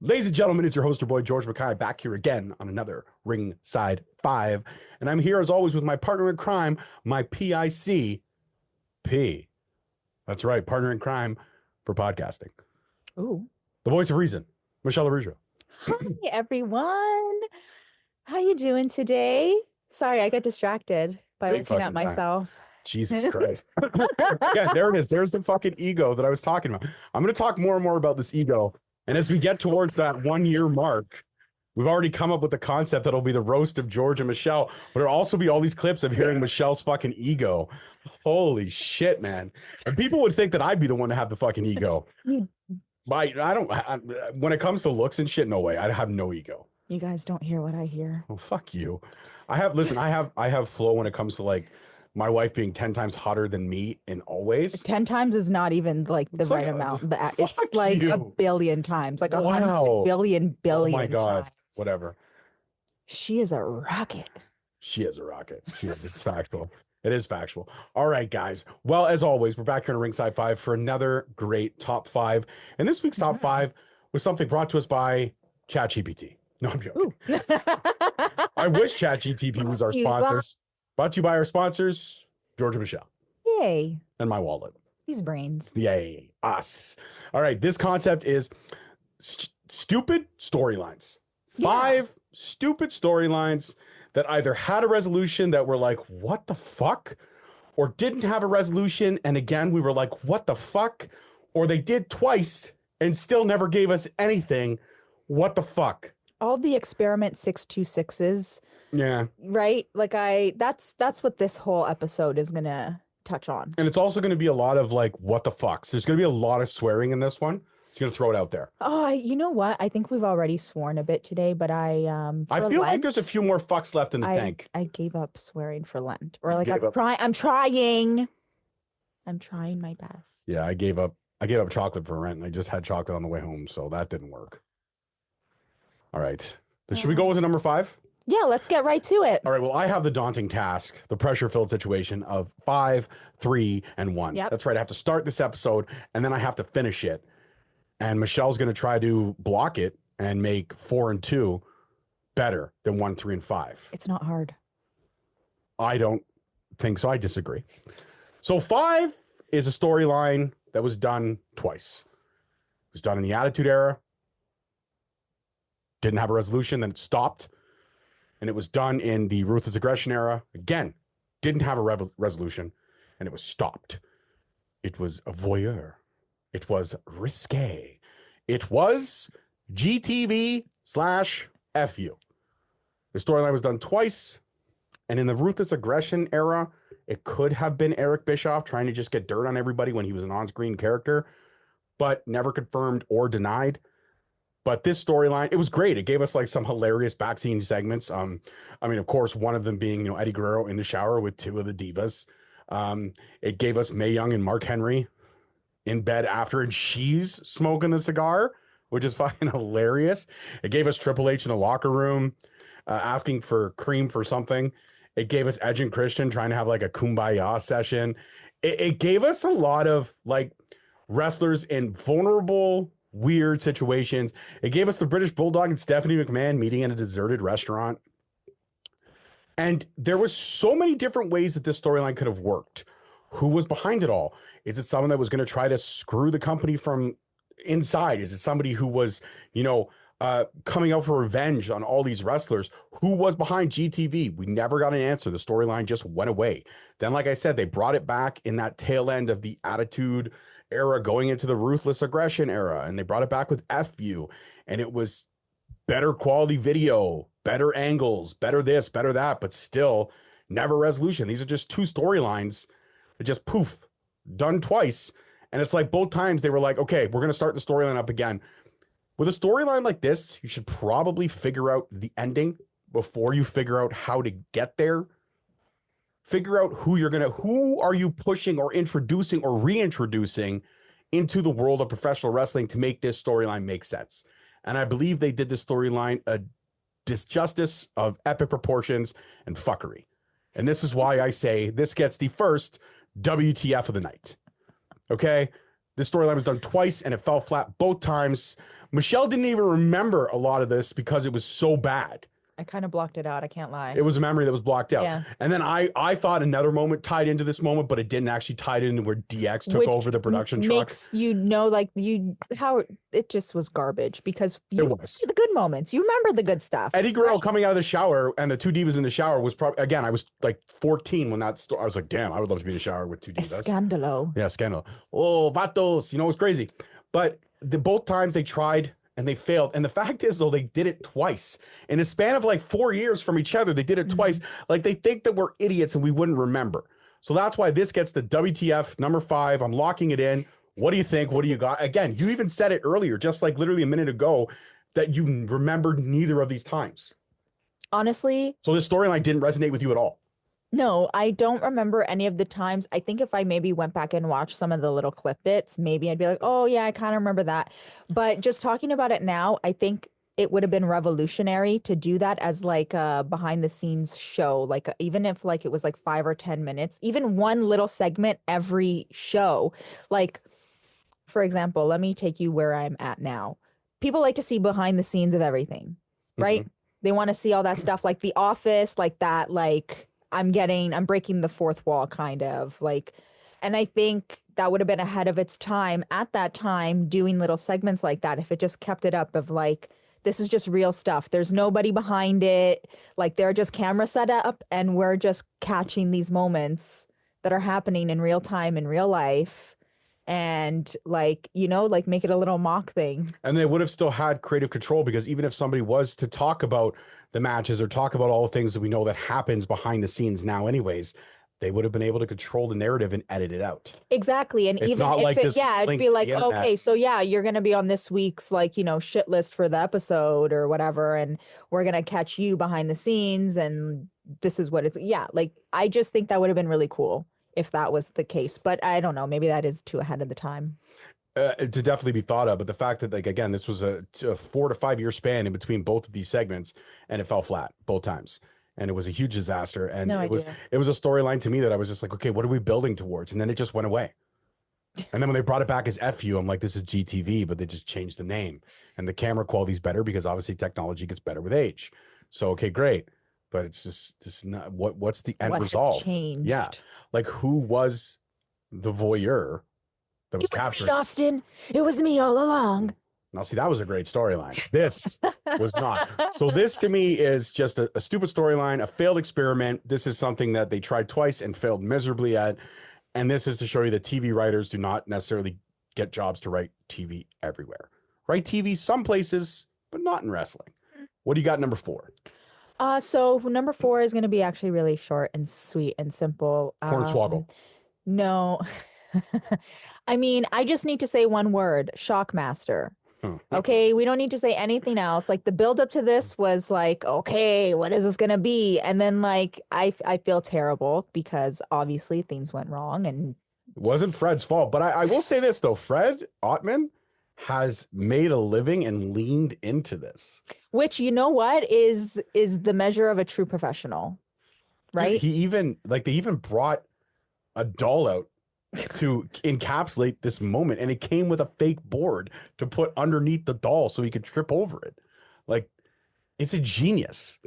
Ladies and gentlemen, it's your host, your boy, George Mackay, back here again on another Ringside 5. And I'm here, as always, with my partner in crime, my PIC, P. That's right, partner in crime for podcasting. Ooh. The voice of reason, Michelle Arugio. Hi, everyone. How you doing today? Sorry, I got distracted by looking at myself. Jesus Christ. Yeah, there it is. There's the fucking ego that I was talking about. I'm going to talk more and more about this ego. And as we get towards that 1 year mark, we've already come up with the concept that'll be the roast of George and Michelle, but it'll also be all these clips of hearing Michelle's fucking ego. Holy shit, man. And people would think that I'd be the one to have the fucking ego. I don't, when it comes to looks and shit, no way. I have no ego. You guys don't hear what I hear. Well, fuck you. I have flow when it comes to like my wife being 10 times hotter than me in always. 10 times is not even like the right amount. It's like a billion times, like 100 billion. Oh my God. Times. Whatever. She is a rocket. She is a rocket. It's factual. It is factual. All right, guys. Well, as always, we're back here in Ringside 5 for another great top 5. And this week's top 5 was something brought to us by ChatGPT. No, I'm joking. I wish ChatGPT was our sponsors. Brought to you by our sponsors, George and Michelle. Yay. And my wallet. These brains. Yay. Us. All right. This concept is stupid storylines. Yeah. 5 stupid storylines that either had a resolution that were like, what the fuck? Or didn't have a resolution. And again, we were like, what the fuck? Or they did twice and still never gave us anything. What the fuck? All the experiment 626s. Yeah. Right? Like that's what this whole episode is going to touch on. And it's also going to be a lot of like, what the fucks? There's going to be a lot of swearing in this one. Just going to throw it out there. Oh, you know what? I think we've already sworn a bit today, but I feel like there's a few more fucks left in the tank. I gave up swearing for Lent. Or like I'm trying my best. Yeah, I gave up chocolate for Lent and I just had chocolate on the way home, so that didn't work. All right. Should we go with a number 5? Yeah, let's get right to it. All right. Well, I have the daunting task, the pressure-filled situation of 5, 3, and 1. Yep. That's right. I have to start this episode and then I have to finish it. And Michelle's going to try to block it and make 4 and 2 better than 1, 3, and 5. It's not hard. I don't think so. I disagree. So 5 is a storyline that was done twice. It was done in the Attitude Era. Didn't have a resolution, then it stopped. And it was done in the Ruthless Aggression Era. Again, didn't have a resolution, and it was stopped. It was a voyeur. It was risque. It was GTV/FU. The storyline was done twice, and in the Ruthless Aggression Era, it could have been Eric Bischoff trying to just get dirt on everybody when he was an on-screen character, but never confirmed or denied. But this storyline, it was great. It gave us like some hilarious backscene segments. I mean, of course, one of them being, Eddie Guerrero in the shower with 2 of the divas. It gave us Mae Young and Mark Henry in bed after, and she's smoking the cigar, which is fucking hilarious. It gave us Triple H in the locker room asking for cream for something. It gave us Edge and Christian trying to have like a kumbaya session. It gave us a lot of like wrestlers in vulnerable, weird situations. It gave us the British Bulldog and Stephanie McMahon meeting in a deserted restaurant. And there was so many different ways that this storyline could have worked. Who was behind it all? Is it someone that was going to try to screw the company from inside? Is it somebody who was, coming out for revenge on all these wrestlers? Who was behind GTV? We never got an answer. The storyline just went away. Then, like I said, they brought it back in that tail end of the Attitude Era going into the Ruthless Aggression Era, and they brought it back with FU, and it was better quality video, better angles, better this, better that, but still never resolution. These are just 2 storylines that just poof, done twice. And it's like both times they were like, okay, we're going to start the storyline up again. With a storyline like this, you should probably figure out the ending before you figure out how to get there. Figure out who are you pushing or introducing or reintroducing into the world of professional wrestling to make this storyline make sense. And I believe they did this storyline a disjustice of epic proportions and fuckery. And this is why I say this gets the first WTF of the night. Okay? This storyline was done twice and it fell flat both times. Michelle didn't even remember a lot of this because it was so bad. I kind of blocked it out. I can't lie. It was a memory that was blocked out. Yeah. And then I thought another moment tied into this moment, but it didn't actually tie it into where DX took over the production truck. Makes like how it just was garbage because it was the good moments. You remember the good stuff. Eddie Guerrero coming out of the shower and the two divas in the shower was probably, again, I was like 14 when I was like, damn, I would love to be in the shower with two divas. Scandalo. Yeah, scandal. Oh, vatos. You know, it was crazy. But both times they tried and they failed. And the fact is, though, they did it twice. In a span of like 4 years from each other, they did it twice. Like, they think that we're idiots and we wouldn't remember. So that's why this gets the WTF number 5. I'm locking it in. What do you think? What do you got? Again, you even said it earlier, just like literally a minute ago, that you remembered neither of these times. Honestly. So this storyline didn't resonate with you at all. No, I don't remember any of the times. I think if I maybe went back and watched some of the little clip bits, maybe I'd be like, oh, yeah, I kind of remember that. But just talking about it now, I think it would have been revolutionary to do that as like a behind the scenes show. Like even if like it was like 5 or 10 minutes, even one little segment every show. Like, for example, let me take you where I'm at now. People like to see behind the scenes of everything, right? They want to see all that stuff like The Office, like that, like I'm breaking the fourth wall kind of like, and I think that would have been ahead of its time at that time doing little segments like that. If it just kept it up of like, this is just real stuff. There's nobody behind it. Like they're just camera set up and we're just catching these moments that are happening in real time in real life. And like, you know, like make it a little mock thing. And they would have still had creative control because even if somebody was to talk about the matches or talk about all the things that we know that happens behind the scenes now anyways, they would have been able to control the narrative and edit it out. Exactly. And it's even not if like it'd be like, okay, so yeah, you're going to be on this week's like, you know, shit list for the episode or whatever. And we're going to catch you behind the scenes. And this is what it's, yeah, like, I just think that would have been really cool if that was the case. But I don't know, maybe that is too ahead of the time. To definitely be thought of. But the fact that, like, again, this was a 4 to 5 year span in between both of these segments and it fell flat both times. And it was a huge disaster. And it was a storyline to me that I was just like, okay, what are we building towards? And then it just went away. And then when they brought it back as FU, I'm like, this is GTV, but they just changed the name. And the camera quality is better because obviously technology gets better with age. So, okay, great. But it's just not what's the end result? Changed? Yeah. Like who was the voyeur that was captured? Me, Austin. It was me all along. Now, see, that was a great storyline. This was not. So this to me is just a stupid storyline, a failed experiment. This is something that they tried twice and failed miserably at. And this is to show you that TV writers do not necessarily get jobs to write TV everywhere. Write TV some places, but not in wrestling. What do you got number 4? So number 4 is going to be actually really short and sweet and simple. Hornswoggle. No. I mean, I just need to say one word, Shockmaster. Okay, we don't need to say anything else. Like the build up to this was like, okay, what is this gonna be? And then like I feel terrible because obviously things went wrong and it wasn't Fred's fault. But I will say this though, Fred Ottman has made a living and leaned into this. Which, you know what, is the measure of a true professional. Right? He even they even brought a doll out to encapsulate this moment, and it came with a fake board to put underneath the doll so he could trip over it. Like, it's a genius.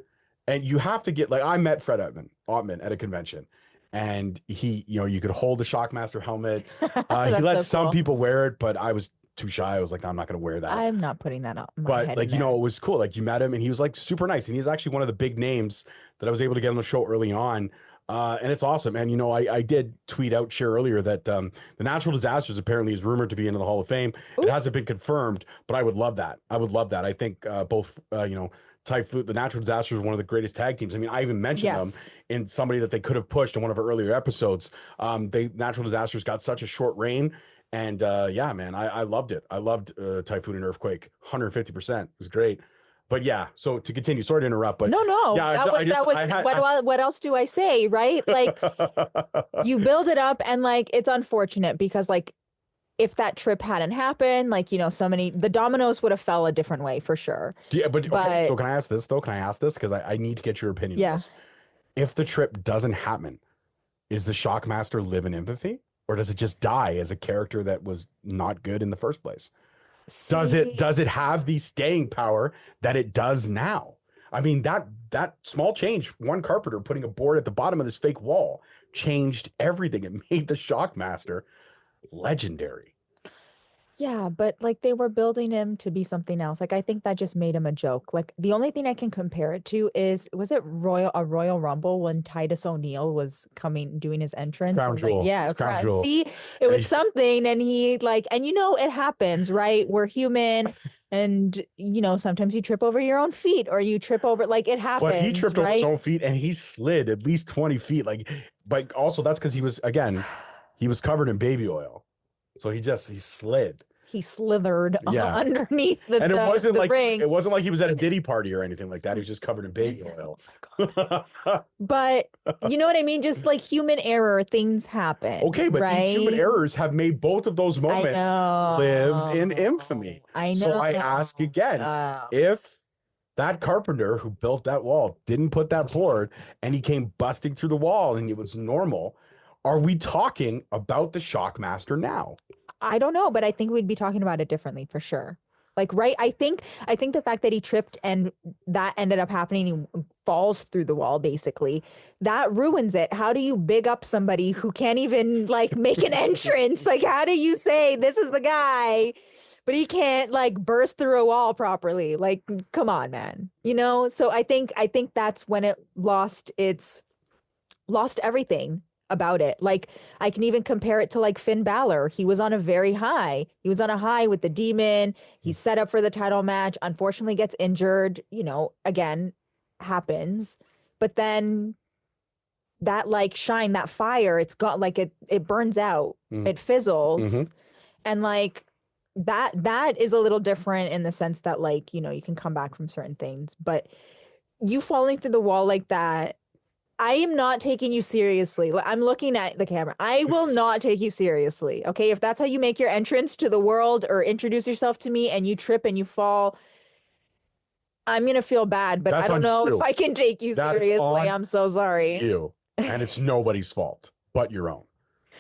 And you have to get, like, I met Fred Ottman at a convention, and he, you know, you could hold the Shockmaster helmet. He let some people wear it, but I was too shy. I was like, I'm not going to wear that. I'm not putting that up. But like, you know, it was cool. Like you met him and he was like super nice. And he's actually one of the big names that I was able to get on the show early on. And it's awesome. And, you know, I did tweet out, share earlier that the Natural Disasters apparently is rumored to be into the Hall of Fame. Ooh. It hasn't been confirmed, but I would love that. I would love that. I think both, you know, Typhoon, the Natural Disasters are one of the greatest tag teams. I mean, I even mentioned them in somebody that they could have pushed in one of our earlier episodes. Natural Disasters got such a short reign. And yeah, man, I loved it. I loved Typhoon and Earthquake, 150%. It was great. But yeah, so to continue, sorry to interrupt, but no, yeah, what else do I say, right? Like you build it up and like, it's unfortunate because like, if that trip hadn't happened, like, you know, the dominoes would have fell a different way for sure. Yeah, but okay, so can I ask this though? Can I ask this? Because I need to get your opinion on this. If the trip doesn't happen, is the Shockmaster live in empathy? or does it just die as a character that was not good in the first place? See, Does it have the staying power that it does now? I mean, that small change, one carpenter putting a board at the bottom of this fake wall, changed everything. It made the Shockmaster legendary. yeah, but like they were building him to be something else. Like I think that just made him a joke. Like the only thing I can compare it to is was it Royal Rumble when Titus O'Neil was coming doing his entrance? Crown And like, Jewel. yeah, It's Crown Jewel. see, it was something, and he like, and you know, it happens, right? We're human, and you know, sometimes you trip over your own feet or you trip over, like it happens. But he tripped over his right? own feet and he slid at least 20 feet. Like, but also that's because he was covered in baby oil. So he slid. He slithered Yeah. underneath And the ring. it wasn't like he was at a Diddy party or anything like that. He was just covered in baby oil. But you know what I mean? Just like human error, things happen. Okay, but right? these human errors have made both of those moments live in infamy. I know. So I ask again, if that carpenter who built that wall didn't put that board and he came busting through the wall and it was normal, are we talking about the Shockmaster now? I don't know, but I think we'd be talking about it differently for sure. Like, right? I think the fact that he tripped and that ended up happening, he falls through the wall, basically, that ruins it. How do you big up somebody who can't even like make an entrance? Like, how do you say this is the guy, but he can't like burst through a wall properly? Like, come on, man. You know? So I think that's when it lost everything about it. Like I can even compare it to like Finn Balor. He was on a very high. He was on a high with the Demon. He's set up for the title match. Unfortunately gets injured, you know, again, happens. But then that like shine, that fire, it's got like it burns out. It fizzles. And like that is a little different in the sense that like, you know, you can come back from certain things, but you falling through the wall like that, I am not taking you seriously. I'm looking at the camera. I will not take you seriously. Okay. If that's how you make your entrance to the world or introduce yourself to me and you trip and you fall, I'm going to feel bad, but I don't know if I can take you seriously. I'm so sorry. You. And it's nobody's fault but your own.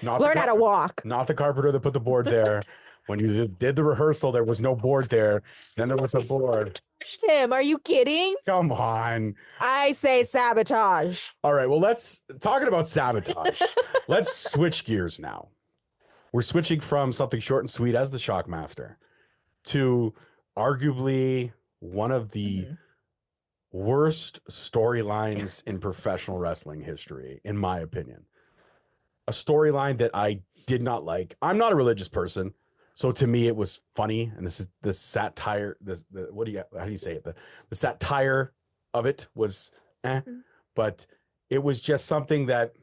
Learn how to walk. Not the carpenter that put the board there. When you did the rehearsal, there was no board there. Then there was a board. Him. Are you kidding? Come on. I say sabotage. All right. Well, talking about sabotage. Let's switch gears now. We're switching from something short and sweet as the Shockmaster to arguably one of the worst storylines in professional wrestling history, in my opinion. A storyline that I did not like. I'm not a religious person. So to me, it was funny, and this is the satire. How do you say it? The satire of it was, but it was just something that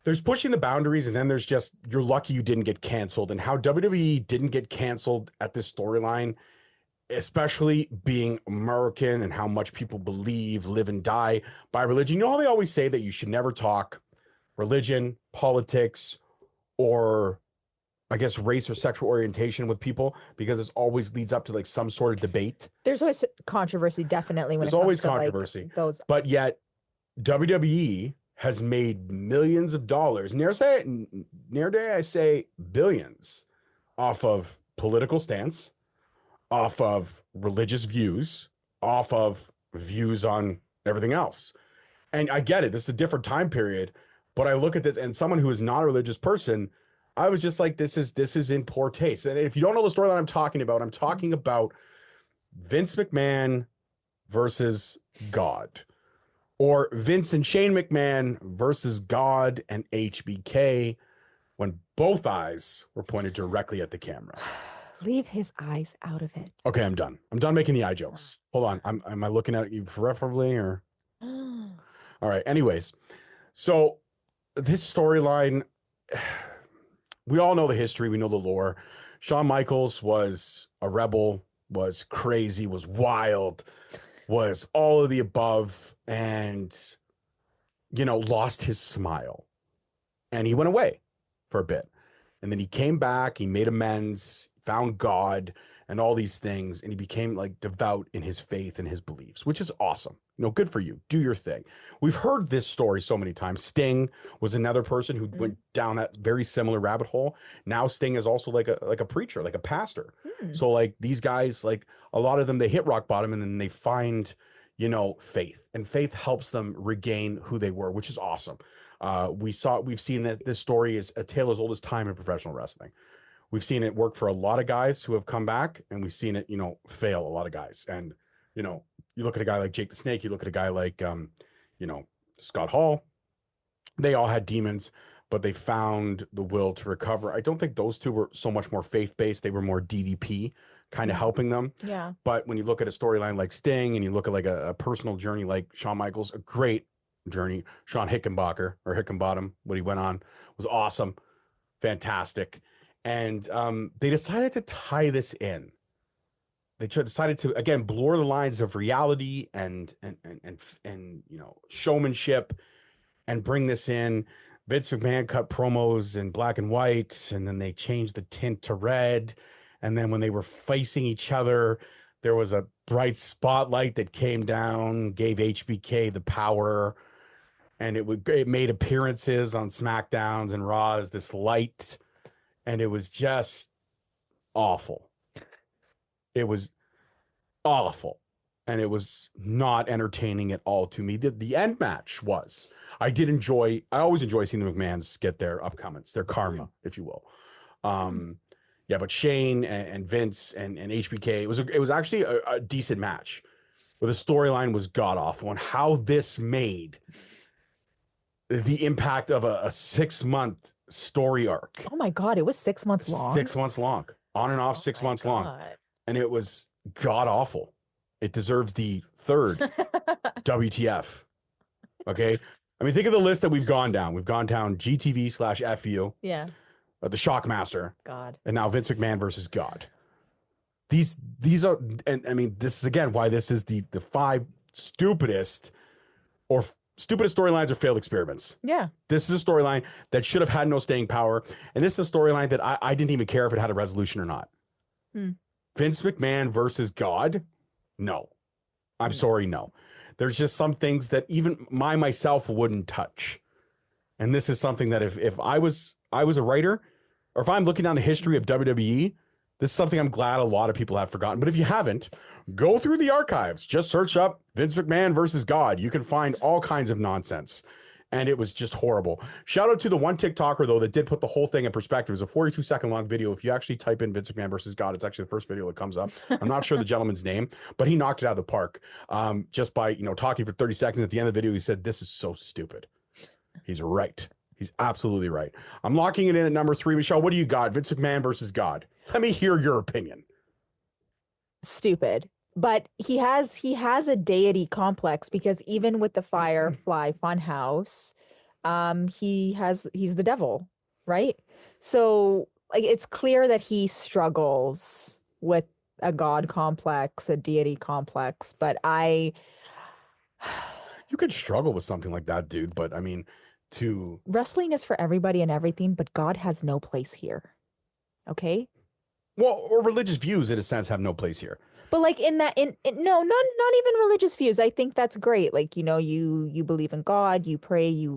there's pushing the boundaries, and then there's just you're lucky you didn't get canceled, and how WWE didn't get canceled at this storyline, especially being American, and how much people believe, live, and die by religion. You know how they always say that you should never talk religion, politics, or I guess race or sexual orientation with people because it always leads up to like some sort of debate. There's always controversy, definitely. There's always controversy. Like those, but yet WWE has made millions of dollars. Near dare I say billions off of political stance, off of religious views, off of views on everything else. And I get it. This is a different time period, but I look at this and someone who is not a religious person, I was just like, this is in poor taste. And if you don't know the storyline I'm talking about Vince McMahon versus God, or Vince and Shane McMahon versus God and HBK, when both eyes were pointed directly at the camera. Leave his eyes out of it. Okay, I'm done. I'm done making the eye jokes. Hold on. Am I looking at you preferably or? All right. Anyways, so this storyline, we all know the history. We know the lore. Shawn Michaels was a rebel, was crazy, was wild, was all of the above, and, lost his smile. And he went away for a bit. And then he came back, he made amends, found God and all these things. And he became like devout in his faith and his beliefs, which is awesome. Good for you. Do your thing. We've heard this story so many times. Sting was another person who went down that very similar rabbit hole. Now Sting is also like a preacher, like a pastor. So like these guys, like a lot of them, they hit rock bottom and then they find, faith, and faith helps them regain who they were, which is awesome. We've seen that this story is a tale as old as time in professional wrestling. We've seen it work for a lot of guys who have come back, and we've seen it, fail a lot of guys. And, you look at a guy like Jake the Snake, you look at a guy like, Scott Hall, they all had demons, but they found the will to recover. I don't think those two were so much more faith-based. They were more DDP kind of helping them. Yeah. But when you look at a storyline like Sting and you look at like a personal journey like Shawn Michaels, a great journey, Sean Hickenbottom, what he went on was awesome, fantastic. And they decided to tie this in. They decided to, again, blur the lines of reality and showmanship and bring this in. Vince McMahon cut promos in black and white, and then they changed the tint to red. And then when they were facing each other, there was a bright spotlight that came down, gave HBK the power, and it made appearances on SmackDowns and Raws, this light, and it was just awful. It was awful, and it was not entertaining at all to me. The end match was. I always enjoy seeing the McMahons get their upcomings, their karma, if you will. Yeah, but Shane and Vince and HBK, it was actually a decent match, where the storyline was god awful, and how this made the impact of a 6-month story arc. Oh my God, it was 6 months long. 6 months long, on and off, 6 months long, and it was god awful. It deserves the third WTF. Okay, I mean, think of the list that we've gone down. We've gone down GTV/FU. Yeah. The Shockmaster. God. And now Vince McMahon versus God. These are, and I mean, this is again why this is the 5 stupidest storylines or failed experiments. Yeah. This is a storyline that should have had no staying power. And this is a storyline that I didn't even care if it had a resolution or not. Vince McMahon versus God? No. I'm sorry, no. There's just some things that even myself wouldn't touch. And this is something that if I was a writer, or if I'm looking down the history of WWE, this is something I'm glad a lot of people have forgotten. But if you haven't, go through the archives. Just search up Vince McMahon versus God. You can find all kinds of nonsense. And it was just horrible. Shout out to the one TikToker, though, that did put the whole thing in perspective. It was a 42-second long video. If you actually type in Vince McMahon versus God, it's actually the first video that comes up. I'm not sure the gentleman's name, but he knocked it out of the park just by talking for 30 seconds. At the end of the video, he said, "This is so stupid." He's right. He's absolutely right. I'm locking it in at number 3. Michelle, what do you got? Vince McMahon versus God. Let me hear your opinion. Stupid. But he has a deity complex, because even with the Firefly Funhouse, he's the devil, right? So like it's clear that he struggles with a god complex, a deity complex. But you could struggle with something like that, dude. But I mean, wrestling is for everybody and everything, but God has no place here. Okay. Well, or religious views in a sense have no place here. But like no, not even religious views. I think that's great. Like, you believe in God, you pray,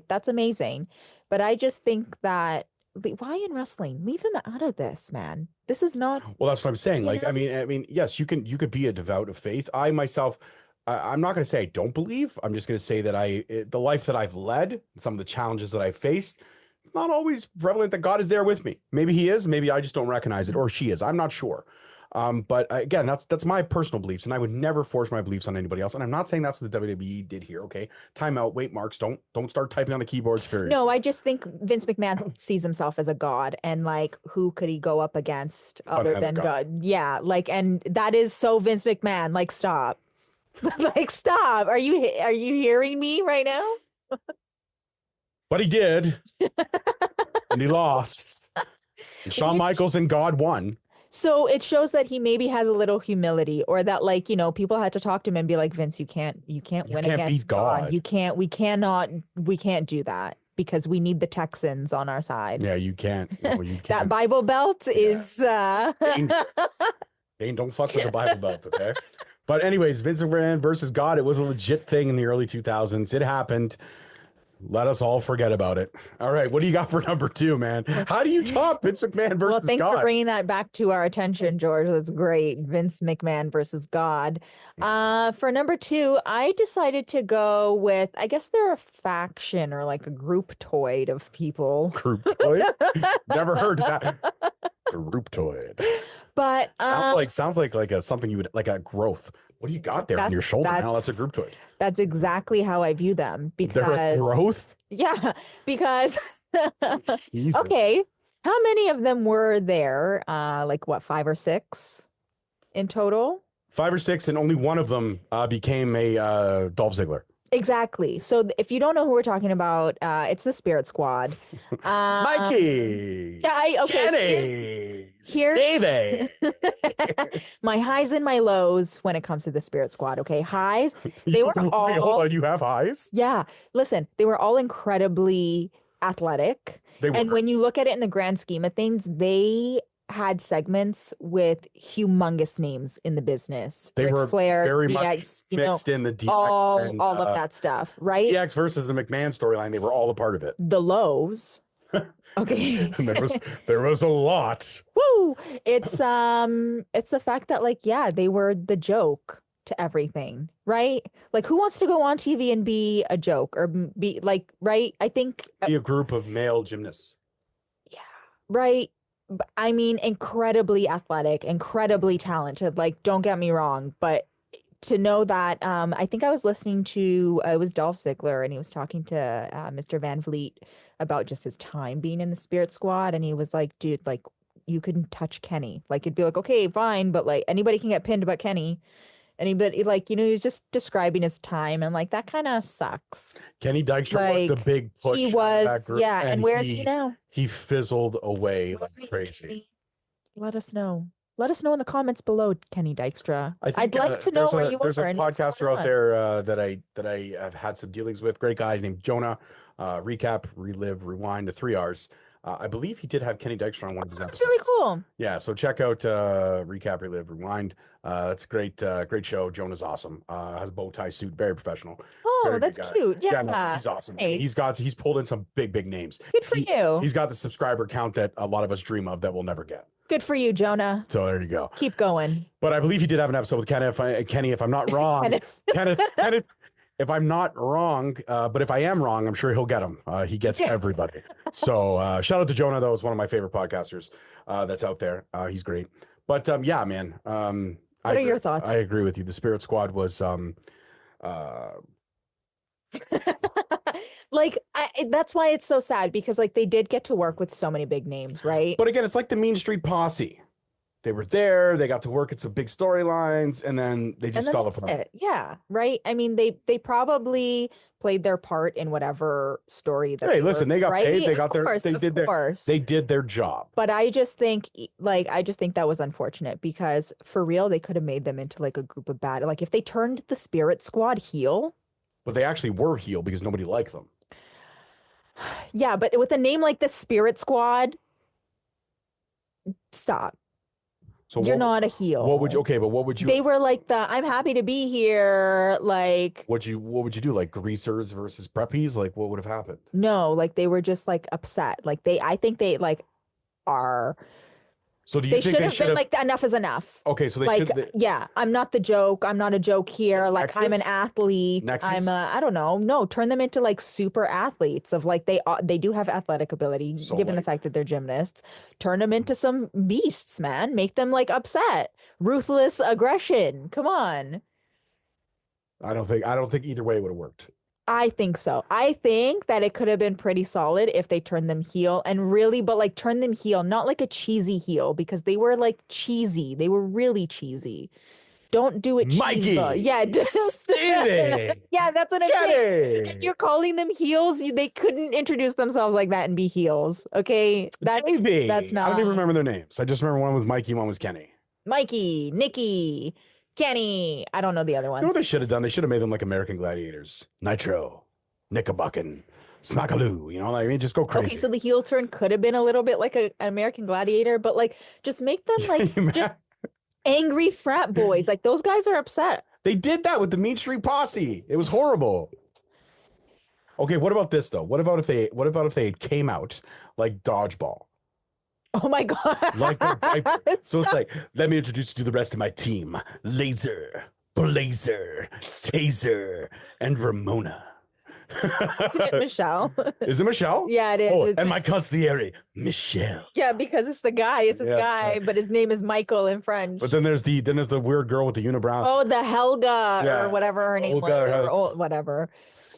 that's amazing. But I just think that why in wrestling? Leave him out of this, man. This is not. Well, that's what I'm saying. Like, I mean, yes, you could be a devout of faith. I myself, I'm not going to say I don't believe. I'm just going to say that the life that I've led, some of the challenges that I've faced, it's not always prevalent that God is there with me. Maybe he is. Maybe I just don't recognize it, or she is. I'm not sure. But again, that's my personal beliefs, and I would never force my beliefs on anybody else. And I'm not saying that's what the WWE did here. Okay, time out. Wait, Marks, don't start typing on the keyboards furiously. No, I just think Vince McMahon sees himself as a god, and like, who could he go up against other than God? Yeah, like, and that is so Vince McMahon. Like, stop. Like, stop. Are you hearing me right now? But he did, and he lost. And Shawn Michaels and God won. So it shows that he maybe has a little humility, or that, like, people had to talk to him and be like, Vince, you can't win against God. We can't do that, because we need the Texans on our side. Yeah, you can't. You can't. That Bible belt is dangerous. Don't fuck with the Bible belt, okay? But anyways, Vince McMahon versus God, it was a legit thing in the early 2000s. It happened. Let us all forget about it. All right, what do you got for number 2, man? How do you top Vince McMahon versus Well, thanks for God? bringing that back to our attention, George. That's great. Vince McMahon versus God. For number 2, I decided to go with, I guess they're a faction or like a grouptoid of people. Grouptoid? Never heard that. Grouptoid. But Sounds like a something you would like a growth. What do you got there on your shoulder? Now that's a grouptoid. That's exactly how I view them They're a because growth? yeah, because Jesus. okay, how many of them were there? Like what, 5 or 6 in total? 5 or 6, and only one of them became a Dolph Ziggler. Exactly. So if you don't know who we're talking about, it's the Spirit Squad. Mikey. Okay. Kenny. Here's David. my highs and my lows when it comes to the Spirit Squad. Okay, highs. They were all. Wait, hold on, you have highs? Yeah. Listen, they were all incredibly athletic. And when you look at it in the grand scheme of things, they had segments with humongous names in the business. They Ric were Flair, very DX, much mixed in the DX all of that stuff, right? DX versus the McMahon storyline. They were all a part of it. The lows. Okay. there was a lot. Woo! It's the fact that like, yeah, they were the joke to everything, right? Like who wants to go on TV and be a joke or be like, right? I think Be a group of male gymnasts. yeah, right. I mean, incredibly athletic, incredibly talented. Like, don't get me wrong, but to know that, I think I was listening to it was Dolph Ziggler, and he was talking to Mr. Van Vliet about just his time being in the Spirit Squad, and he was like, "Dude, like, you couldn't touch Kenny. Like, it'd be like, okay, fine, but like anybody can get pinned but Kenny." Anybody like, he was just describing his time, and like that kind of sucks. Kenny Dykstra Like, was the big push. he was, yeah. And where's he now? He fizzled away like crazy. Let us know. Let us know in the comments below, Kenny Dykstra. I'd like to know where you There's are a and what's podcaster going out on. there that I have had some dealings with. Great guy named Jonah. Recap, relive, rewind, the 3 R's. I believe he did have Kenny Dykstra on one of his episodes. That's really cool. Yeah, so check out Recap, Relive, Rewind. That's a great show. Jonah's awesome. Has a bow tie suit, very professional. Oh, Very that's good guy. cute. Yeah, no, he's awesome. Nice. He's pulled in some big names. Good for you. He's got the subscriber count that a lot of us dream of that we'll never get. Good for you, Jonah. So there you go. Keep going. But I believe he did have an episode with Kenny, if I'm not wrong. Kenneth, if I'm not wrong, but if I am wrong, I'm sure he'll get him. He gets everybody. So shout out to Jonah, though. It's one of my favorite podcasters that's out there. He's great. But yeah, man. What are your thoughts? I agree with you. The Spirit Squad was like that's why it's so sad, because like they did get to work with so many big names, right? But again, it's like the Mean Street Posse. They were there, they got to work at some big storylines, and then they just fell apart. Yeah, right. I mean, they probably played their part in whatever story that. Hey, listen, they got paid, they got they did their job. But I just think that was unfortunate, because for real, they could have made them into like a group of bad. Like if they turned the Spirit Squad heel. But they actually were heel because nobody liked them. Yeah, but with a name like the Spirit Squad, stop. So you're not a heel. What would you? They were like I'm happy to be here. Like, what would you do? Like greasers versus preppies? Like, what would have happened? No, like they were just like upset. Like I think they like are. So do you think they should have been like, enough is enough? Okay, so yeah, I'm not the joke. I'm not a joke here. Like Nexus? I'm an athlete. Nexus? I don't know. No, turn them into like super athletes of like they do have athletic ability, so given the fact that they're gymnasts. Turn them into some beasts, man. Make them like upset, ruthless aggression. Come on. I don't think either way would have worked. I think so. I think that it could have been pretty solid if they turned them heel, and really, but like turn them heel, not like a cheesy heel, because they were like cheesy. They were really cheesy. Don't do it, Mikey. Yeah, yeah, that's what I'm saying. If you're calling them heels, they couldn't introduce themselves like that and be heels. Okay, that's not. I don't even remember their names. I just remember one was Mikey, one was Kenny. Mikey, Nikki. Kenny, I don't know the other ones. You know what they should have done? They should have made them like American Gladiators. Nitro, Knickerbuckin, Smackaloo. You know, I mean, just go crazy. Okay, so the heel turn could have been a little bit like an American Gladiator, but like just make them like Angry frat boys. Like those guys are upset. They did that with the Mean Street Posse. It was horrible. Okay, what about this though? What about if they came out like Dodgeball? Oh my God. Like the Viper. So it's like, let me introduce you to the rest of my team. Laser, Blazer, Taser, and Ramona. Isn't it Michelle? Is it Michelle? Yeah, it is. Oh, It's and my consigliere, Michelle. yeah, because it's the guy. It's this guy, but his name is Michael in French. But then there's the weird girl with the unibrow. Oh, the Helga or whatever her name was, or whatever.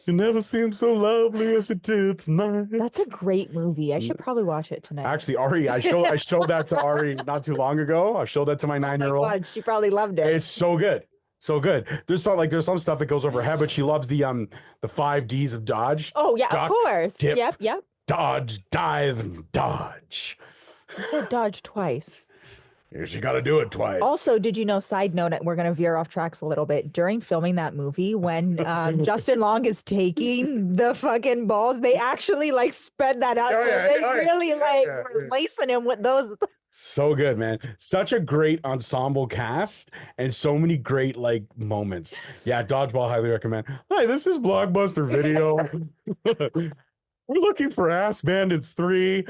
You never seemed so lovely as you did tonight. That's a great movie. I should probably watch it tonight. Actually, Ari, I showed that to Ari not too long ago. I showed that to my 9-year-old. Oh my God, she probably loved it. It's so good. So good. There's some stuff that goes over her head, but she loves the 5 Ds of dodge. Oh yeah, Duck, of course. dip, Yep. Dodge, dive, and dodge. You said dodge twice. She got to do it twice. Also, did you know, side note, we're going to veer off tracks a little bit. During filming that movie, when Justin Long is taking the fucking balls, they actually like spread that out. Were lacing him with those. So good, man. Such a great ensemble cast and so many great like moments. Yeah, Dodgeball, highly recommend. Hi, this is Blockbuster Video. We're looking for Ass Bandits 3,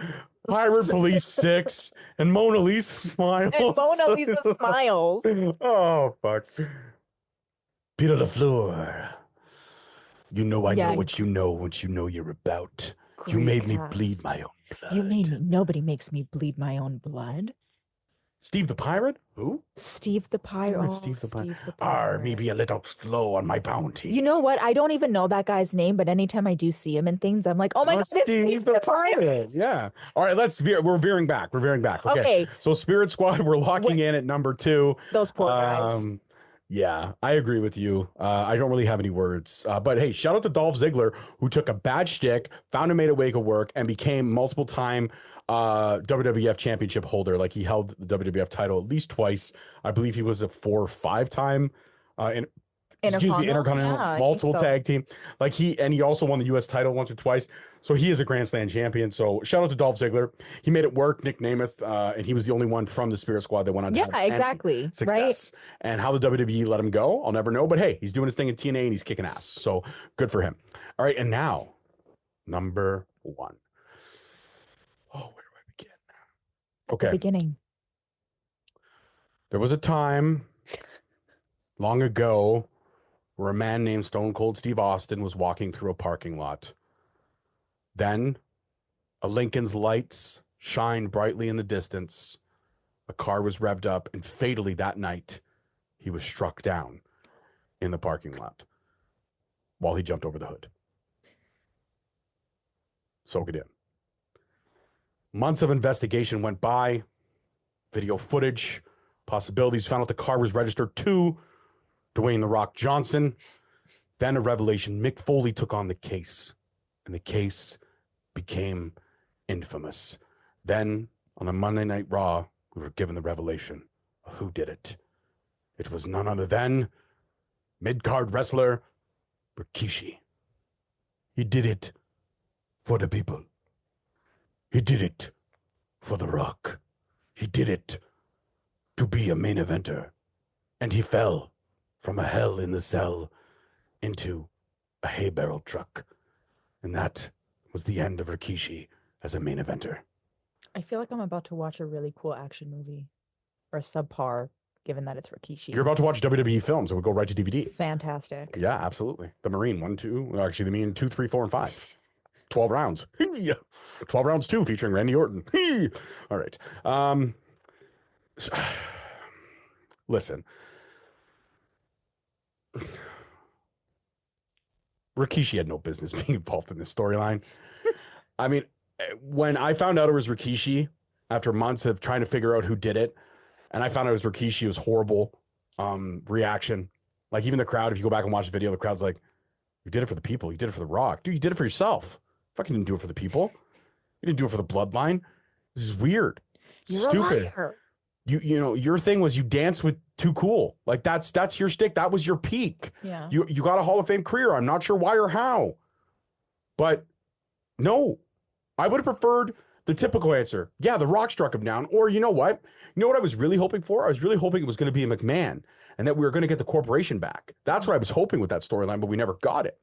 Pirate Police 6, and Mona Lisa Smiles. And Mona Lisa Smiles. Oh, fuck. Peter LaFleur. You know I know what you know once you know you're about. You made me bleed my own blood. You made me. Nobody makes me bleed my own blood. Steve the Pirate? Who? Steve the Pirate. Oh, Steve the Pirate. Maybe a little slow on my bounty. You know what? I don't even know that guy's name, but anytime I do see him in things, I'm like, oh my God, Steve the Pirate. Yeah. All right, we're veering back. Okay. So Spirit Sqaud, we're locking in at number 2. Those poor guys. Yeah, I agree with you. I don't really have any words. But hey, shout out to Dolph Ziggler, who took a bad shtick, found a way to work, and became multiple time WWF championship holder. Like he held the WWF title at least twice. I believe he was a 4 or 5 time Intercontinental, multiple tag team. Like he also won the US title once or twice. So he is a Grand Slam champion. So shout out to Dolph Ziggler. He made it work. Nick Namath, and he was the only one from the Spirit Sqaud that went on to have exactly success. Right? And how the WWE let him go, I'll never know. But hey, he's doing his thing in TNA and he's kicking ass. So good for him. All right, and now number 1. Oh, where do I begin? Okay, the beginning. There was a time long ago where a man named Stone Cold Steve Austin was walking through a parking lot. Then a Lincoln's lights shined brightly in the distance. A car was revved up, and fatally that night, he was struck down in the parking lot while he jumped over the hood. Soak it in. Months of investigation went by. Video footage, possibilities, found out the car was registered to Dwayne "The Rock" Johnson. Then a revelation. Mick Foley took on the case, and the case became infamous. Then, on a Monday Night Raw, we were given the revelation of who did it. It was none other than mid-card wrestler Rikishi. He did it for the people. He did it for The Rock. He did it to be a main eventer. And he fell from a hell in the cell into a hay barrel truck. And that was the end of Rikishi as a main eventer. I feel like I'm about to watch a really cool action movie, or subpar, given that it's Rikishi. You're about to watch WWE films. It would go right to DVD. Fantastic. Yeah, absolutely. The Marine 1, 2, actually the Marine 2, 3, 4, and 5. 12 rounds. 12 rounds 2 featuring Randy Orton. All right. Listen. Rikishi had no business being involved in this storyline. I mean, when I found out it was Rikishi, after months of trying to figure out who did it, and I found out it was Rikishi, it was horrible reaction. Like, even the crowd, if you go back and watch the video, the crowd's like, you did it for the people. You did it for The Rock. Dude, you did it for yourself. Fucking didn't do it for the people. You didn't do it for the bloodline. This is weird. You're stupid. A liar. You know, your thing was you dance with Too Cool. Like, that's your shtick. That was your peak. Yeah. You got a Hall of Fame career. I'm not sure why or how. But no, I would have preferred The typical answer, yeah, The Rock struck him down. Or you know what? You know what I was really hoping for? I was really hoping it was going to be a McMahon and that we were going to get the corporation back. That's what I was hoping with that storyline, but we never got it.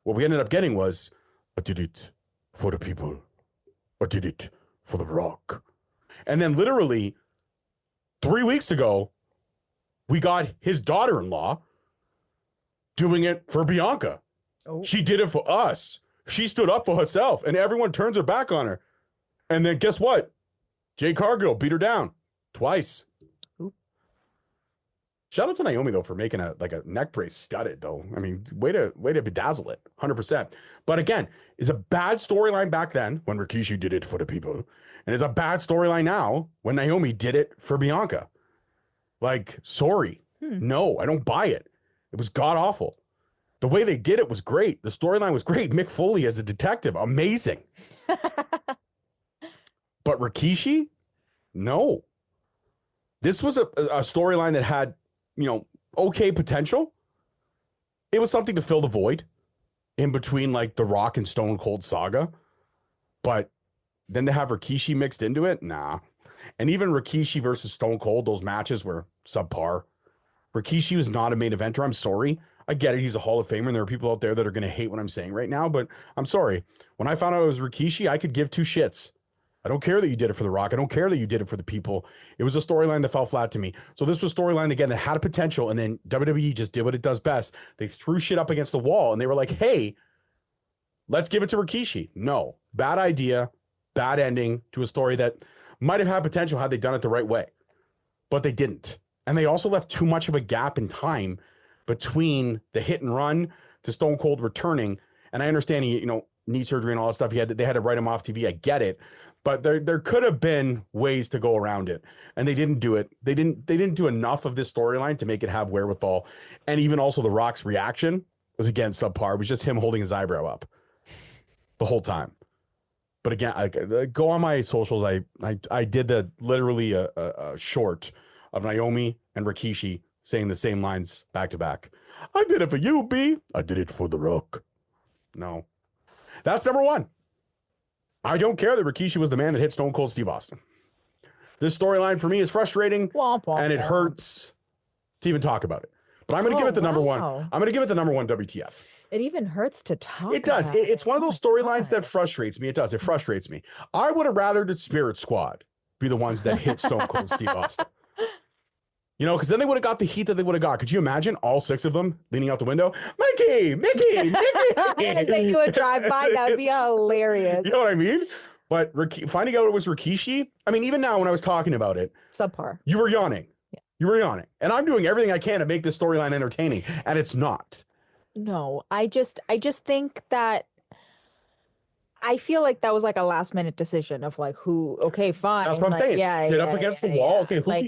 What we ended up getting was, I did it for the people. I did it for The Rock. And then literally 3 weeks ago, we got his daughter-in-law doing it for Bianca. Oh. She did it for us. She stood up for herself, and everyone turns her back on her. And then guess what? Jade Cargill beat her down twice. Ooh. Shout out to Naomi, though, for making a neck brace studded, though. I mean, way to bedazzle it, 100%. But again, it's a bad storyline back then when Rikishi did it for the people. And it's a bad storyline now when Naomi did it for Bianca. Like, sorry. No, I don't buy it. It was god-awful. The way they did it was great. The storyline was great. Mick Foley as a detective, amazing. But Rikishi? No. This was a storyline that had, okay potential. It was something to fill the void in between, like, the Rock and Stone Cold saga. But then to have Rikishi mixed into it? Nah. And even Rikishi versus Stone Cold, those matches were subpar. Rikishi was not a main eventer. I'm sorry. I get it. He's a Hall of Famer, and there are people out there that are going to hate what I'm saying right now, but I'm sorry. When I found out it was Rikishi, I could give two shits. I don't care that you did it for The Rock. I don't care that you did it for the people. It was a storyline that fell flat to me. So this was storyline, again, that had a potential, and then WWE just did what it does best. They threw shit up against the wall, and they were like, hey, let's give it to Rikishi. No. Bad idea, bad ending to a story that might have had potential had they done it the right way. But they didn't. And they also left too much of a gap in time between the hit and run to Stone Cold returning. And I understand he, knee surgery and all that stuff. They had to write him off TV. I get it. But there could have been ways to go around it. And they didn't do it. They didn't do enough of this storyline to make it have wherewithal. And even also The Rock's reaction was, again, subpar. It was just him holding his eyebrow up the whole time. But again, go on my socials. I did literally a short of Naomi and Rikishi saying the same lines back to back. I did it for you, B. I did it for The Rock. No. That's number one. I don't care that Rikishi was the man that hit Stone Cold Steve Austin. This storyline for me is frustrating, and it hurts to even talk about it. But I'm going to give it the number one. I'm going to give it the number one WTF. It even hurts to talk. It does. It's one of those storylines that frustrates me. It does. It frustrates me. I would have rather the Spirit Sqaud be the ones that hit Stone Cold Steve Austin. Because then they would have got the heat that they would have got. Could you imagine all six of them leaning out the window? Mickey! As they do a drive-by, that would be hilarious. You know what I mean? But finding out it was Rikishi, I mean, even now when I was talking about it, subpar. You were yawning. Yeah. You were yawning. And I'm doing everything I can to make this storyline entertaining, and it's not. No, I just think that I feel like that was like a last minute decision of like who, okay, fine. That's what I'm saying. Hit up against the wall. Yeah. Okay, who are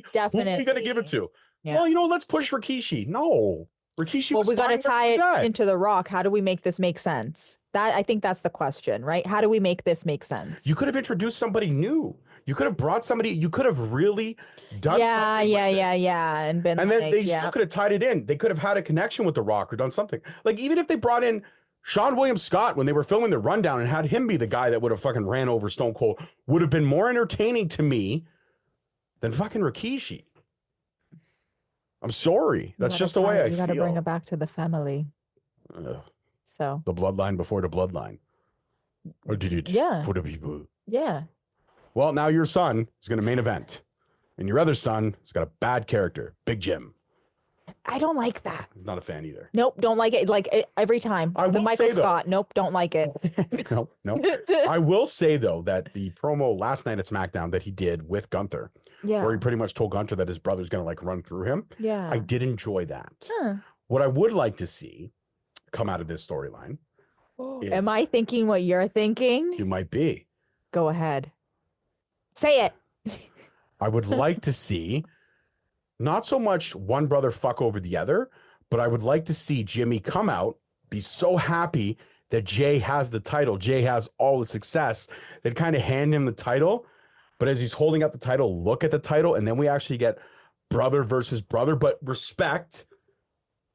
you going to give it to? Yeah. Well, let's push Rikishi. No. Rikishi was we got to tie it into The Rock. How do we make this make sense? I think that's the question, right? How do we make this make sense? You could have introduced somebody new. You could have brought somebody, you could have really done something. Yeah. And then they still could have tied it in. They could have had a connection with The Rock or done something. Like, even if they brought in Sean William Scott when they were filming the rundown and had him be the guy that would have fucking ran over Stone Cold, would have been more entertaining to me than fucking Rikishi. I'm sorry. That's just the way I feel. You got to bring it back to the family. So the bloodline before the bloodline. Or did it for the people? Yeah. Well, now your son is going to main event. And your other son has got a bad character, Big Jim. I don't like that. Not a fan either. Nope, don't like it. Like every time. I will Michael Scott. Nope, don't like it. No. I will say, though, that the promo last night at SmackDown that he did with Gunther, where he pretty much told Gunther that his brother's going to like run through him. Yeah. I did enjoy that. What I would like to see come out of this storyline is... Am I thinking what you're thinking? You might be. Go ahead. Say it. I would like to see... not so much one brother fuck over the other, but I would like to see Jimmy come out, be so happy that Jay has the title. Jay has all the success. They'd kind of hand him the title, but as he's holding up the title, look at the title, and then we actually get brother versus brother, but respect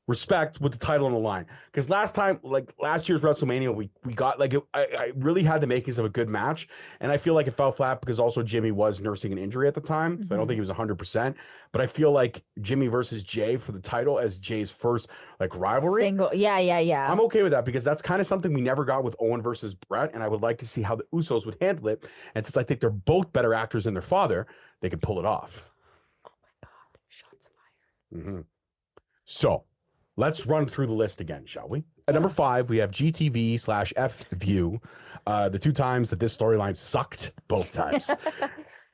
respect with the title on the line. Because last year's WrestleMania, we got I really had the makings of a good match, and I feel like it fell flat because also Jimmy was nursing an injury at the time, so I don't think he was 100%. But I feel like Jimmy versus Jay for the title as Jay's first rivalry. Yeah. I'm okay with that because that's kind of something we never got with Owen versus Brett, and I would like to see how the Usos would handle it. And since I think they're both better actors than their father, they could pull it off. Oh my God, shots fired. Mm-hmm. So let's run through the list again, shall we? At number 5, we have GTV/FView. The 2 times that this storyline sucked, both times.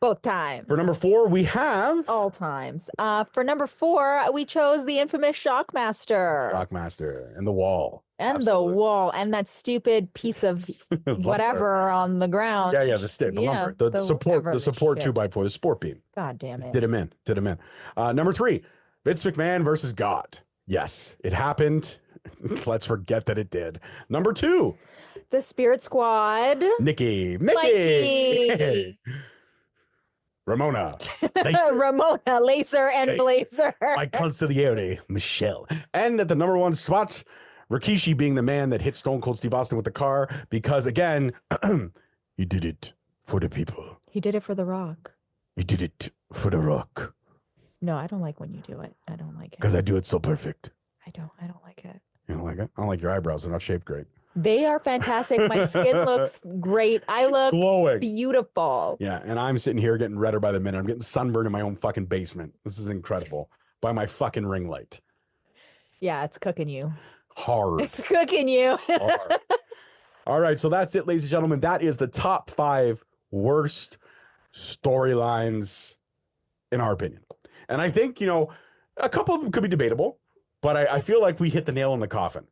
Both times. For number 4, we have... all times. For number 4, we chose the infamous Shockmaster. Shockmaster and the wall. And Absolutely. the wall. And that stupid piece of whatever on the ground. Yeah, the stick, the lumber. The support 2x4, the sport beam. God damn it. Did him in. Number 3, Vince McMahon versus God. Yes, it happened. Let's forget that it did. Number 2, the Spirit Sqaud. Mickey. Ramona. Ramona, Laser, and Blazer. My consigliere, Michelle. And at the number 1 spot, Rikishi being the man that hit Stone Cold Steve Austin with the car because, again, he did it for the people. He did it for The Rock. He did it for The Rock. No, I don't like when you do it. I don't like it. Because I do it so perfect. I don't like it. You don't like it? I don't like your eyebrows. They're not shaped great. They are fantastic. My skin looks great. I look glowing. Beautiful. Yeah, and I'm sitting here getting redder by the minute. I'm getting sunburned in my own fucking basement. This is incredible. By my fucking ring light. Yeah, it's cooking you. Hard. It's cooking you. Hard. All right, so that's it, ladies and gentlemen. That is the top 5 worst storylines in our opinion. And I think, a couple of them could be debatable, but I feel like we hit the nail in the coffin.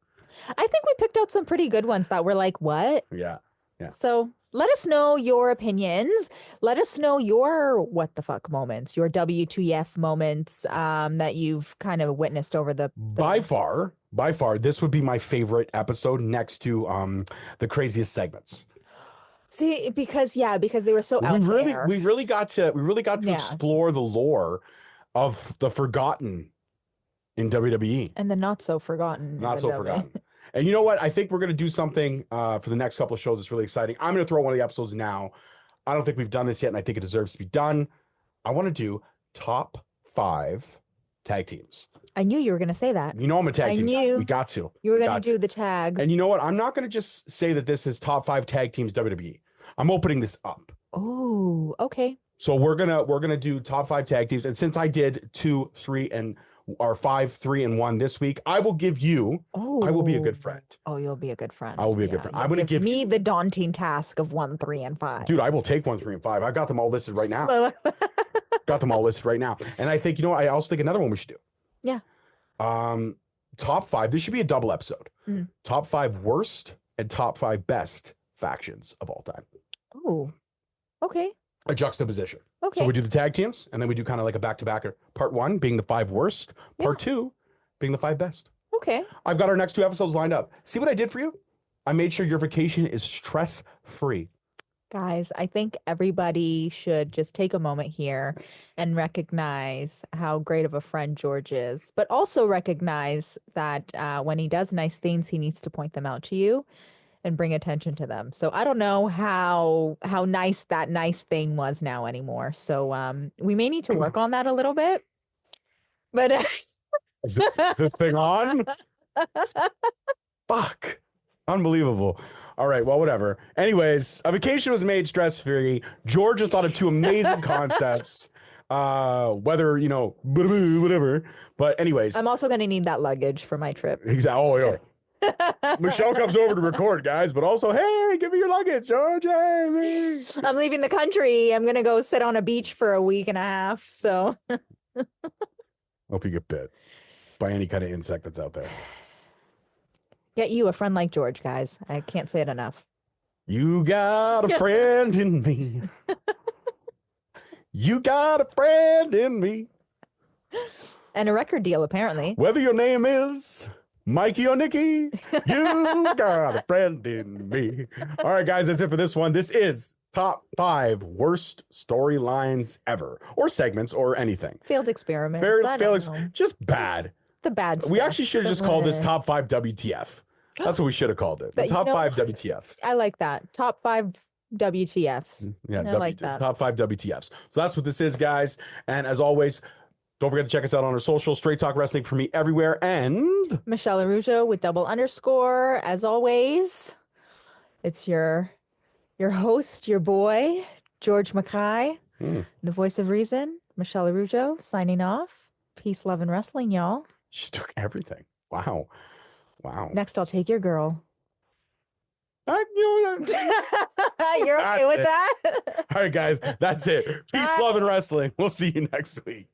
I think we picked out some pretty good ones that were like, what? Yeah. So let us know your opinions. Let us know your what the fuck moments, your WTF moments that you've kind of witnessed over the... By far, this would be my favorite episode next to the craziest segments. See, because they were so out there. We really got to explore the lore of the forgotten in WWE. And the not so forgotten. Not so forgotten. And you know what? I think we're going to do something for the next couple of shows that's really exciting. I'm going to throw one of the episodes now. I don't think we've done this yet, and I think it deserves to be done. I want to do top 5 tag teams. I knew you were going to say that. You know I'm a tag team guy. We got to. You were going to do the tags. And you know what? I'm not going to just say that this is top 5 tag teams WWE. I'm opening this up. Oh, okay. So we're gonna do top 5 tag teams, and since I did 2, 3, and 5, 3, and 1 this week, I will give you. I will be a good friend. Oh, you'll be a good friend. I will be a good friend. I'm gonna give me the daunting task of 1, 3, and 5. Dude, I will take 1, 3, and 5. I've got them all listed right now. And I think I also think another one we should do. Yeah. Top 5. This should be a double episode. Top 5 worst and top 5 best factions of all time. Oh, okay. A juxtaposition. Okay. So we do the tag teams, and then we do kind of like a back-to-back. Part 1 being the 5 worst, part 2 being the 5 best. Okay. I've got our next 2 episodes lined up. See what I did for you? I made sure your vacation is stress-free. Guys, I think everybody should just take a moment here and recognize how great of a friend George is, but also recognize that when he does nice things, he needs to point them out to you and bring attention to them. So I don't know how nice that nice thing was now anymore. So we may need to work on that a little bit. But is this thing on? Fuck. Unbelievable. All right, well, whatever. Anyways, a vacation was made stress-free. George has thought of 2 amazing concepts. Whether, whatever. But anyways. I'm also going to need that luggage for my trip. Exactly. Oh, yeah. Michelle comes over to record, guys, but also, hey, give me your luggage, George. Hey, me. I'm leaving the country. I'm going to go sit on a beach for a week and a half. So hope you get bit by any kind of insect that's out there. Get you a friend like George, guys. I can't say it enough. You got a friend in me. You got a friend in me. And a record deal, apparently. Whether your name is Mikey or Nikki, you got a friend in me. All right, guys, that's it for this one. This is top 5 worst storylines ever, or segments, or anything. Failed experiments. Just bad. the bad stuff. We actually should have just called this bleh. top 5 WTF. That's what we should have called it. The That- you top know- 5 WTF. I like that. Top 5 WTFs. Yeah, I like that. top 5 WTFs. So that's what this is, guys. And as always, don't forget to check us out on our social. Straight Talk Wrestling for me everywhere. And Michelle Arujo with _. As always, it's your host, your boy, George Mackay, the voice of reason, Michelle Arujo, signing off. Peace, love, and wrestling, y'all. she took everything. Wow. Next, I'll take your girl. You know what? You're okay with that? All right, guys. That's it. Peace, love, and wrestling. We'll see you next week.